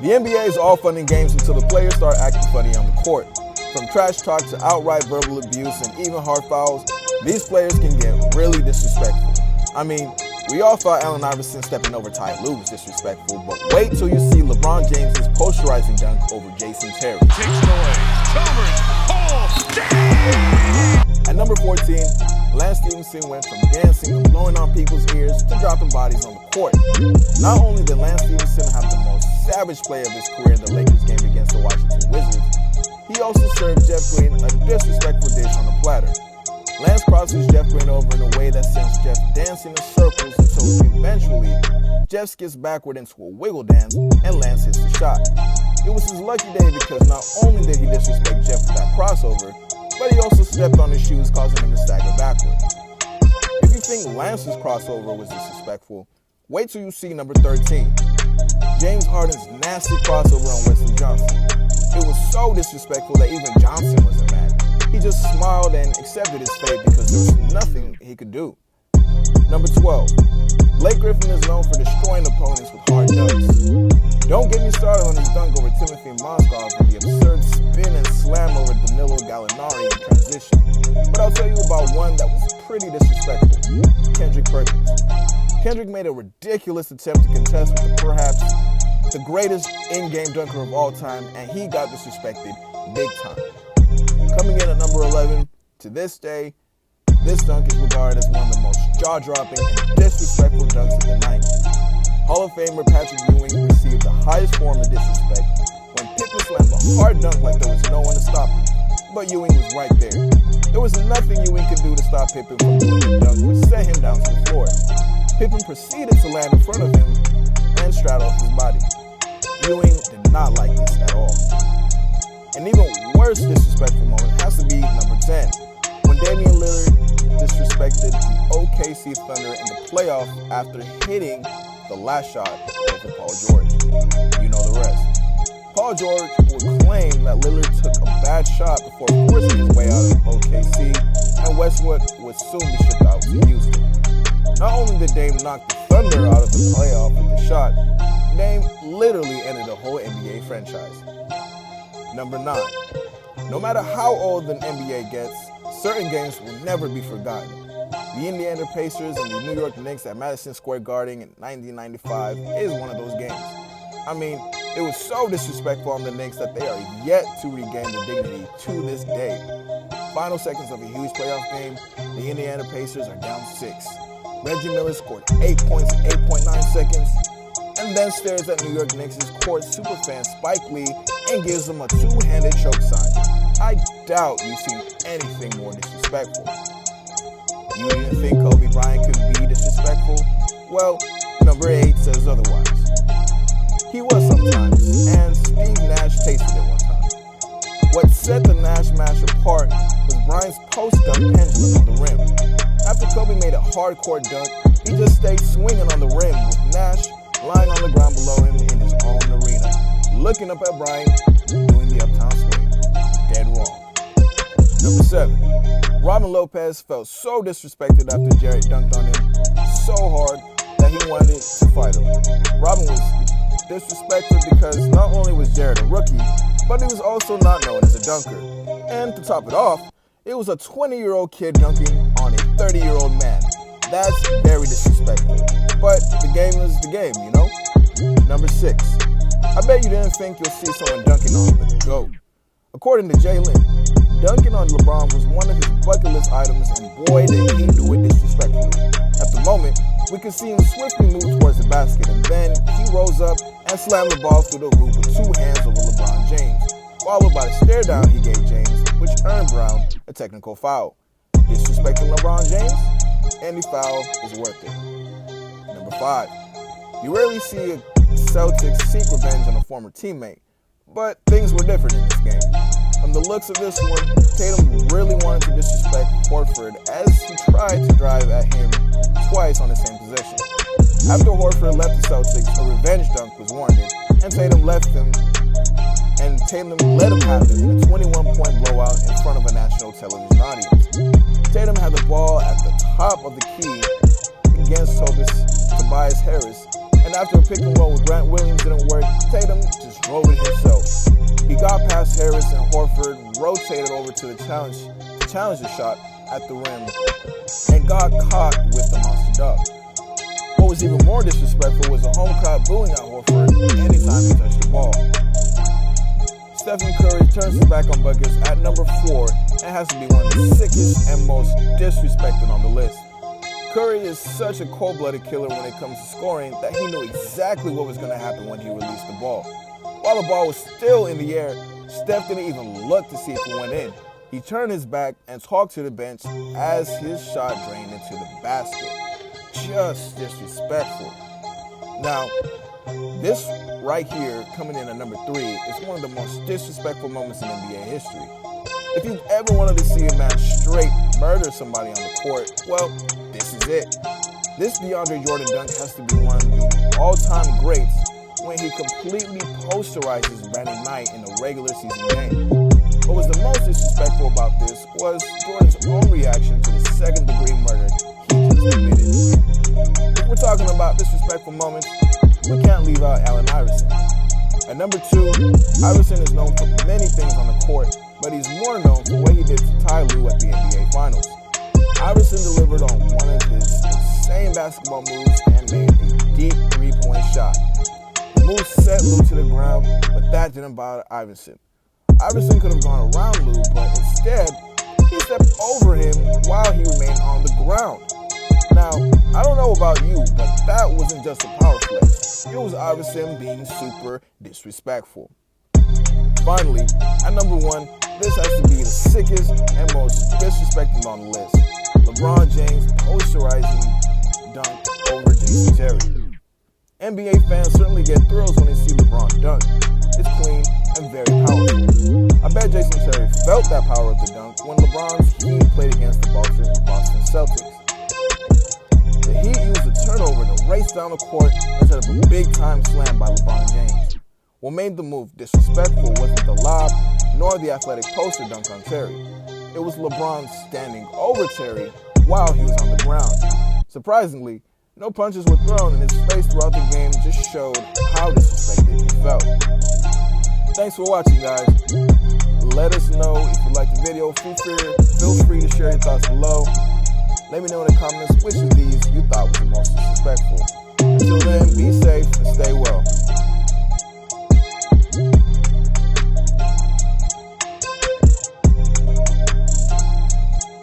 The NBA is all fun and games until the players start acting funny on the court. From trash talk to outright verbal abuse and even hard fouls, these players can get really disrespectful. I mean, we all thought Allen Iverson stepping over Ty Lue was disrespectful, but wait till you see LeBron James' posterizing dunk over Jason Terry. Takes it away. Chalmers. Oh, At number 14, Lance Stephenson went from dancing and blowing on people's ears to dropping bodies on the court. Not only did Lance Stephenson have the most savage play of his career in the Lakers game against the Washington Wizards, he also served Jeff Green a disrespectful dish on a platter. Lance crosses Jeff Green over in a way that sends Jeff dancing in circles until eventually Jeff skips backward into a wiggle dance and Lance hits the shot. It was his lucky day because not only did he disrespect Jeff with that crossover, but he also stepped on his shoes, causing him to stagger backward. If you think Lance's crossover was disrespectful, wait till you see number 13. James Harden's nasty crossover on Wesley Johnson. It was so disrespectful that even Johnson wasn't mad. He just smiled and accepted his fate because there was nothing he could do. Number 12. Blake Griffin is known for destroying opponents with hard dunks. Don't get me started on his dunk over Timothy Mozgov and the absurd spin and slam over Danilo Gallinari in transition. But I'll tell you about one that was pretty disrespectful. Kendrick Perkins. Kendrick made a ridiculous attempt to contest with perhaps the greatest in-game dunker of all time, and he got disrespected big time. Coming in at number 11, to this day, this dunk is regarded as one of the most jaw-dropping and disrespectful dunks of the 90s. Hall of Famer Patrick Ewing received the highest form of disrespect when Pippen slammed a hard dunk like there was no one to stop him. But Ewing was right there. There was nothing Ewing could do to stop Pippen from doing the dunk, which sent him down to the floor. Pippen proceeded to land in front of him and straddle his body. Ewing did not like this at all. An even worse disrespectful moment has to be number 10, when Damian Lillard disrespected the OKC Thunder in the playoff after hitting the last shot over Paul George. You know the rest. Paul George would claim that Lillard took a bad shot before forcing his way out of OKC, and Westwood would soon be shipped out to Houston. Not only did Dame knock the Thunder out of the playoff with the shot, Dame literally ended the whole NBA franchise. Number 9. No matter how old an NBA gets, certain games will never be forgotten. The Indiana Pacers and the New York Knicks at Madison Square Garden in 1995 is one of those games. I mean, it was so disrespectful on the Knicks that they are yet to regain their dignity to this day. Final seconds of a huge playoff game, the Indiana Pacers are down 6. Reggie Miller scored 8 points in 8.9 seconds, and then stares at New York Knicks' court superfan Spike Lee and gives them a two-handed choke sign. I doubt you've seen anything more disrespectful. You didn't think Kobe Bryant could be disrespectful? Well, number 8 says otherwise. He was sometimes, and Steve Nash tasted it one time. What set the Nash match apart was Bryant's post-dunk pendulum on the rim. After Kobe made a hardcore dunk, he just stayed swinging on the rim with Nash lying on the ground below him in his own arena, looking up at Bryant, doing the uptown swing. Dead wrong. Number 7. Robin Lopez felt so disrespected after Jarrett dunked on him so hard that he wanted to fight him. Robin was disrespected because not only was Jarrett a rookie, but he was also not known as a dunker. And to top it off, it was a 20-year-old kid dunking on a 30-year-old man. That's very disrespectful. But the game is the game, you know? Number 6. I bet you didn't think you'll see someone dunking on the GOAT. According to JAELYN, dunking on LeBron was one of his bucket list items, and boy did he do it disrespectfully. At the moment, we could see him swiftly move towards the basket, and then he rose up and slammed the ball through the hoop with 2 hands over LeBron James, followed by the stare down he gave James, which earned Brown a technical foul. Disrespecting LeBron James? Any foul is worth it. Number 5. You rarely see a Celtics seek revenge on a former teammate, but things were different in this game. From the looks of this one, Tatum really wanted to disrespect Horford as he tried to drive at him twice on the same possession. After Horford left the Celtics, a revenge dunk was warranted, and Tatum let him have it in a 21-point blowout in front of a national television audience. Tatum had the ball at the top of the key against Tobias Harris, and after a pick and roll with Grant Williams didn't work, Tatum just drove it himself. He got past Harris and Horford, rotated over to the challenger shot at the rim, and got caught with the monster dunk. What was even more disrespectful was the home crowd booing at Horford anytime he touched the ball. Stephen Curry turns his back on buckets at number 4 and has to be one of the sickest and most disrespected on the list. Curry is such a cold-blooded killer when it comes to scoring that he knew exactly what was going to happen when he released the ball. While the ball was still in the air, Steph didn't even look to see if it went in. He turned his back and talked to the bench as his shot drained into the basket. Just disrespectful. Now, this right here, coming in at number 3, is one of the most disrespectful moments in NBA history. If you've ever wanted to see a man straight murder somebody on the court, well, this is it. This DeAndre Jordan dunk has to be one of the all-time greats when he completely posterizes Brandon Knight in a regular season game. What was the most disrespectful about this was Jordan's own reaction to the second-degree murder he just committed. If we're talking about disrespectful moments, we can't leave out Allen Iverson. At number 2, Iverson is known for many things on the court, but he's more known for what he did to Ty Lue at the NBA Finals. Iverson delivered on one of his insane basketball moves and made a deep three-point shot. The move set Lue to the ground, but that didn't bother Iverson. Iverson could have gone around Lue, but instead, he stepped over him while he remained on the ground. Now, I don't know about you, but that wasn't just a power flex. It was Iverson being super disrespectful. Finally, at number 1, this has to be the sickest and most disrespected on the list. LeBron James posterizing dunk over Jason Terry. NBA fans certainly get thrills when they see LeBron dunk. It's clean and very powerful. I bet Jason Terry felt that power of the dunk when LeBron's Heat played against the Boston Celtics. The Heat used a turnover to race down the court instead of a big-time slam by LeBron James. What made the move disrespectful wasn't the lob nor the athletic poster dunk on Terry. It was LeBron standing over Terry while he was on the ground. Surprisingly, no punches were thrown, and his face throughout the game just showed how disrespected he felt. Thanks for watching, guys. Let us know if you liked the video. Feel free to share your thoughts below. Let me know in the comments which of these you thought was the most disrespectful. Until then, be safe and stay well.